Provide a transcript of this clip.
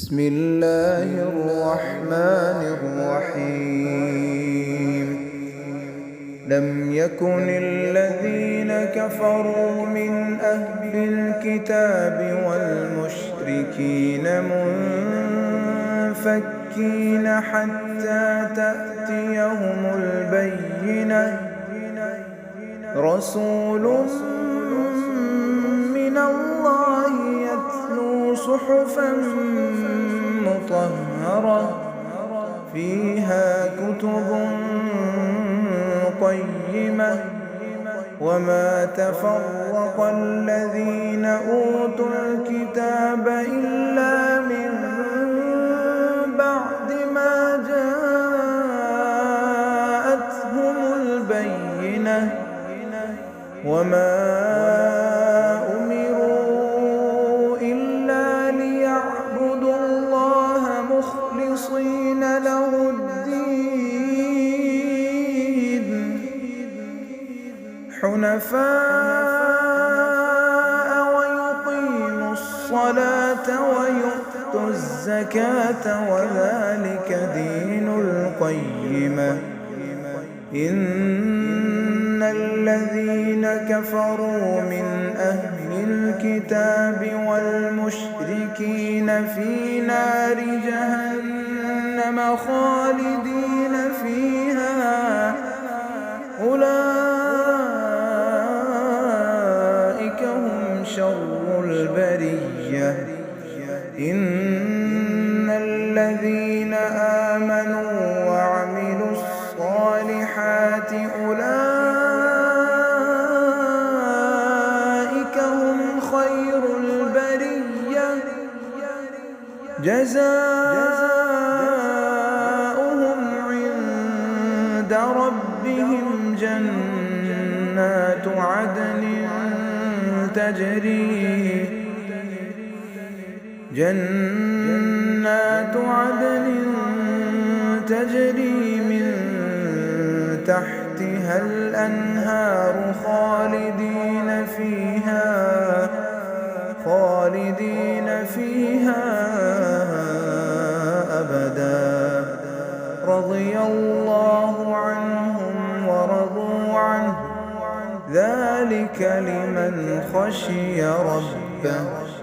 بسم الله الرحمن الرحيم لم يكن الذين كفروا من أهل الكتاب والمشركين منفكين حتى تأتيهم البينة رسول من الله يتلو صحفا مطهرة فيها كتب قيمة وما تفرق الذين أوتوا الكتاب إلا من بعد ما جاءتهم البينة وما أمروا إلا ليعبدوا الله مخلصين له الدين حنفاء ويقيموا الصلاة ويؤتوا الزكاة وذلك دين القيمة إن الذين كفروا من أهل الكتاب والمشركين في نار جهنم خالدين فيها أولئك هم شر البرية إن الذين آمنوا وعملوا الصالحات أولئك هم خير البرية جزاؤهم عند ربهم جنات عدن تجري من تحتها الأنهار خالدين فيها أبدا رضي الله عنهم ورضوا عنه ذلك لمن خشي ربه